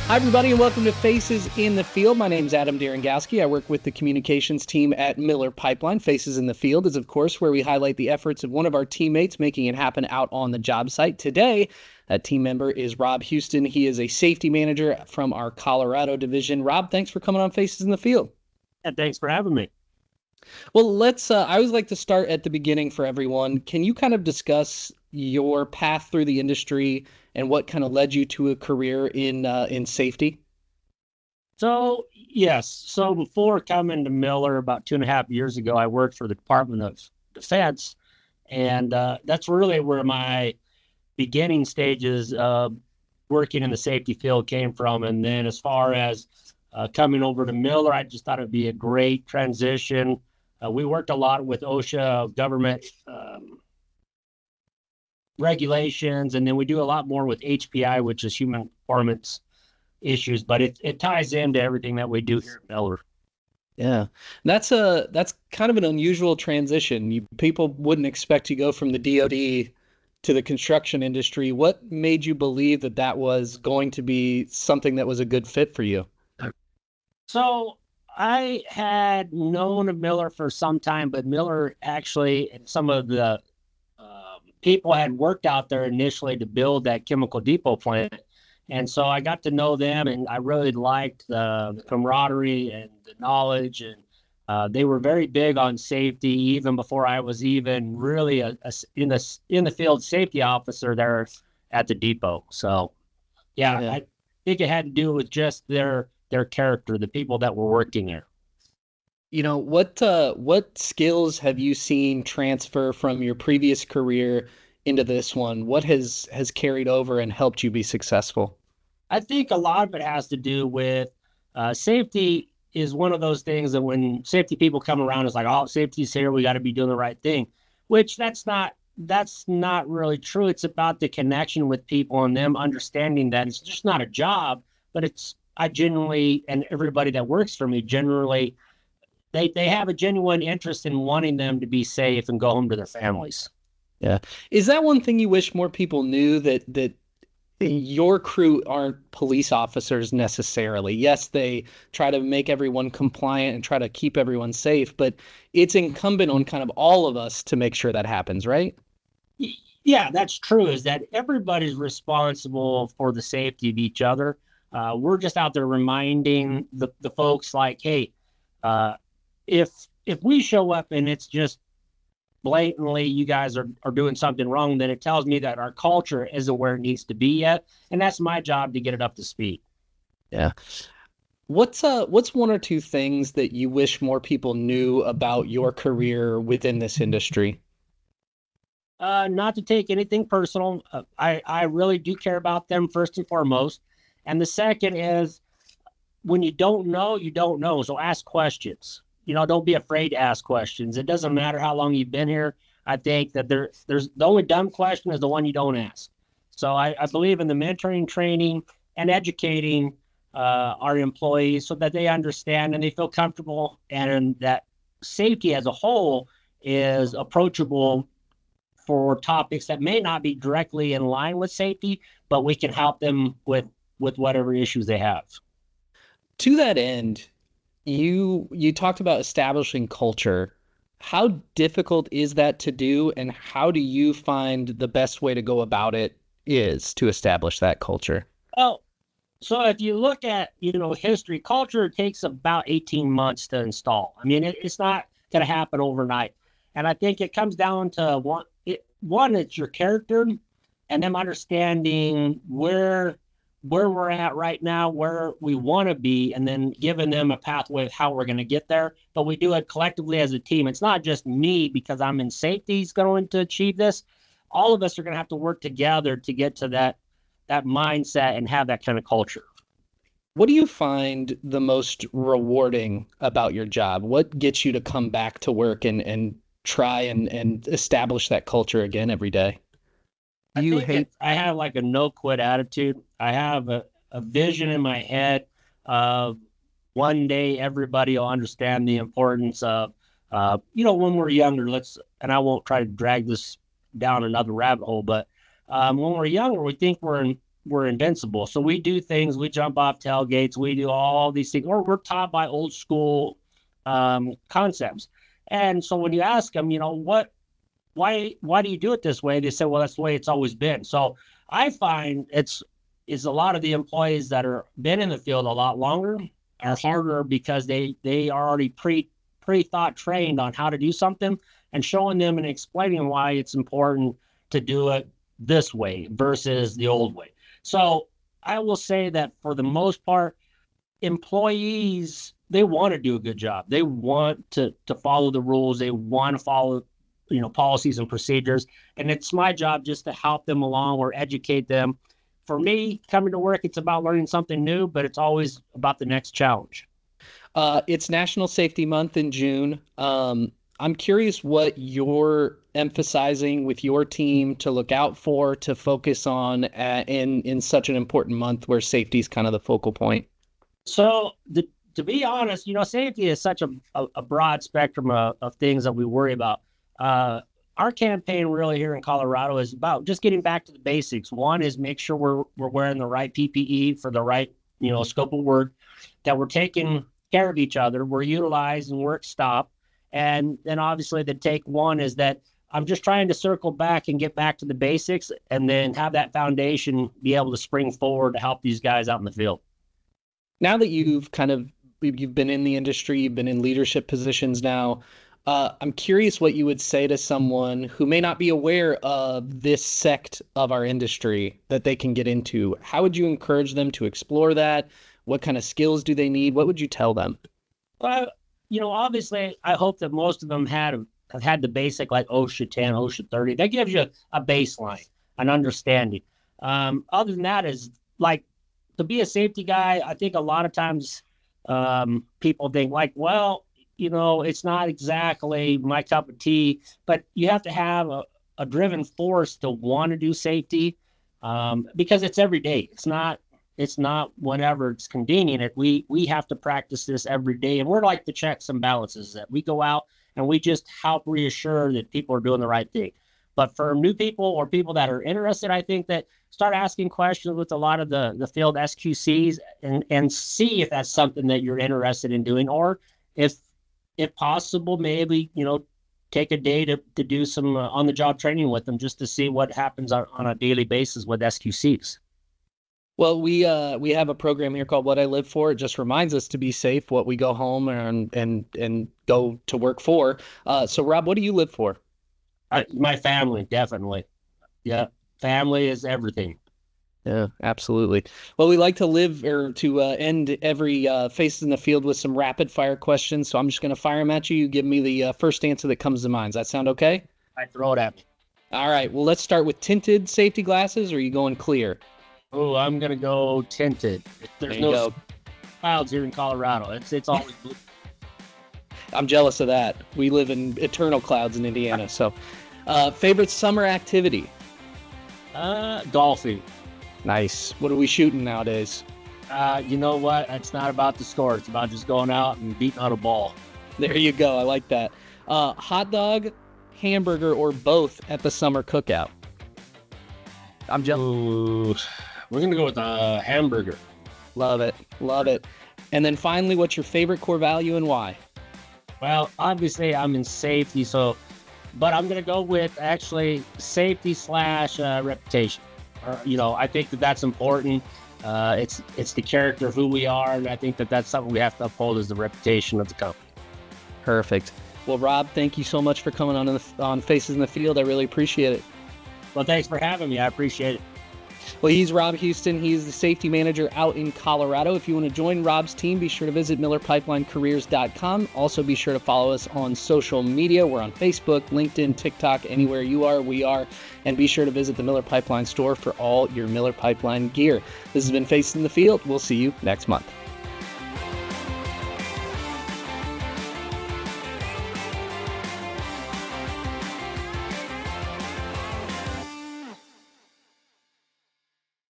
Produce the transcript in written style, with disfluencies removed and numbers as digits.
Hi, everybody, and welcome to Faces in the Field. My name is Adam Derengowski. I work with the communications team at Miller Pipeline. Faces in the Field is, of course, where we highlight the efforts of one of our teammates making it happen out on the job site. Today, that team member is Rob Houston. He is a safety manager from our Colorado division. Rob, thanks for coming on Faces in the Field. And thanks for having me. Well, I always like to start at the beginning for everyone. Can you kind of discuss your path through the industry and what kind of led you to a career in safety? So, yes. So before coming to Miller about 2.5 years ago, I worked for the Department of Defense. And that's really where my beginning stages of working in the safety field came from. And then as far as coming over to Miller, I just thought it'd be a great transition. We worked a lot with OSHA government regulations, and then we do a lot more with HPI, which is human performance issues, but it ties into everything that we do here at Miller. Yeah, that's kind of an unusual transition. People wouldn't expect to go from the DoD to the construction industry. What made you believe that that was going to be something that was a good fit for you? So I had known of Miller for some time, but Miller actually, and some of the people had worked out there initially to build that chemical depot plant. And so I got to know them, and I really liked the camaraderie and the knowledge. And they were very big on safety, even before I was even really in the field safety officer there at the depot. So yeah, Yeah. I think it had to do with just their character, the people that were working there. What skills have you seen transfer from your previous career into this one? What has carried over and helped you be successful? I think a lot of it has to do with safety is one of those things that when safety people come around, it's like, oh, safety's here, we got to be doing the right thing, which that's not really true. It's about the connection with people and them understanding that it's just not a job, but it's I genuinely and everybody that works for me generally they have a genuine interest in wanting them to be safe and go home to their families. Yeah. Is that one thing you wish more people knew that your crew aren't police officers necessarily? Yes, they try to make everyone compliant and try to keep everyone safe, but it's incumbent on kind of all of us to make sure that happens, right? Yeah, that's true. Is that everybody's responsible for the safety of each other. We're just out there reminding the folks like, hey, uh, if if we show up and it's just blatantly you guys are doing something wrong, then it tells me that our culture isn't where it needs to be yet, and that's my job to get it up to speed. Yeah. What's one or two things that you wish more people knew about your career within this industry? Not to take anything personal, I really do care about them first and foremost, and the second is when you don't know, you don't know. So ask questions. Don't be afraid to ask questions. It doesn't matter how long you've been here. I think that there's the only dumb question is the one you don't ask. So I believe in the mentoring, training, and educating our employees so that they understand and they feel comfortable and that safety as a whole is approachable for topics that may not be directly in line with safety, but we can help them with whatever issues they have. To that end, you talked about establishing culture. How difficult is that to do, and how do you find the best way to go about it is to establish that culture? Well, so if you look at history, culture takes about 18 months to install. I mean, it's not going to happen overnight, and I think it comes down to one, it's your character, and them understanding where we're at right now, where we want to be, and then giving them a pathway of how we're going to get there. But we do it collectively as a team. It's not just me because I'm in safety is going to achieve this. All of us are going to have to work together to get to that mindset and have that kind of culture. What do you find the most rewarding about your job? What gets you to come back to work and try and establish that culture again every day? I You think hate, I have like a no quit attitude. I have a vision in my head of one day everybody will understand the importance of, when we're younger, and I won't try to drag this down another rabbit hole, but when we're younger, we think we're we're invincible. So we do things, we jump off tailgates, we do all these things, or we're taught by old school concepts. And so when you ask them, why do you do it this way? They say, well, that's the way it's always been. So I find it's a lot of the employees that are been in the field a lot longer are harder because they are already pre-thought trained on how to do something, and showing them and explaining why it's important to do it this way versus the old way. So I will say that for the most part, employees, they want to do a good job. They want to follow the rules. They want to follow, policies and procedures. And it's my job just to help them along or educate them. For me, coming to work, it's about learning something new, but it's always about the next challenge. It's National Safety Month in June. I'm curious what you're emphasizing with your team to look out for, to focus on in such an important month where safety is kind of the focal point. So to be honest, safety is such a broad spectrum of things that we worry about. Our campaign really here in Colorado is about just getting back to the basics. One is make sure we're wearing the right PPE for the right, scope of work, that we're taking care of each other, we're utilizing work stop. And then obviously the take one is that I'm just trying to circle back and get back to the basics, and then have that foundation be able to spring forward to help these guys out in the field. Now that you've been in the industry, you've been in leadership positions now, I'm curious what you would say to someone who may not be aware of this sect of our industry that they can get into. How would you encourage them to explore that? What kind of skills do they need? What would you tell them? Well, obviously, I hope that most of them have had the basic, like OSHA 10, OSHA 30. That gives you a baseline, an understanding. Other than that is like, to be a safety guy, I think a lot of times people think like, well, it's not exactly my cup of tea, but you have to have a driven force to want to do safety because it's every day. It's not whenever it's convenient. We have to practice this every day. And we're like the checks and balances that we go out and we just help reassure that people are doing the right thing. But for new people or people that are interested, I think that start asking questions with a lot of the field SQCs and see if that's something that you're interested in doing, or if possible, maybe, take a day to do some on-the-job training with them just to see what happens on a daily basis with SQCs. Well, we have a program here called What I Live For. It just reminds us to be safe, what we go home and go to work for. So, Rob, what do you live for? My family, definitely. Yeah, family is everything. Yeah, absolutely. Well, we like to end every Faces in the Field with some rapid fire questions. So I'm just going to fire them at you. You give me the first answer that comes to mind. Does that sound okay? Throw it at me. All right. Well, let's start with tinted safety glasses, or are you going clear? Oh, I'm going to go tinted. There's no clouds here in Colorado. It's always blue. I'm jealous of that. We live in eternal clouds in Indiana. So, favorite summer activity? Golfing. Nice. What are we shooting nowadays? You know what? It's not about the score. It's about just going out and beating on a ball. There you go. I like that. Hot dog, hamburger, or both at the summer cookout? I'm jealous. We're going to go with a hamburger. Love it. Love it. And then finally, what's your favorite core value and why? Well, obviously I'm in safety, but I'm going to go with actually safety / reputation. I think that's important. It's the character of who we are, and I think that's something we have to uphold, is the reputation of the company. Perfect. Well, Rob, thank you so much for coming on Faces in the Field. I really appreciate it. Well, thanks for having me. I appreciate it. Well, he's Rob Houston. He's the safety manager out in Colorado. If you want to join Rob's team, be sure to visit MillerPipelineCareers.com. Also, be sure to follow us on social media. We're on Facebook, LinkedIn, TikTok, anywhere you are, we are. And be sure to visit the Miller Pipeline store for all your Miller Pipeline gear. This has been Faces in the Field. We'll see you next month.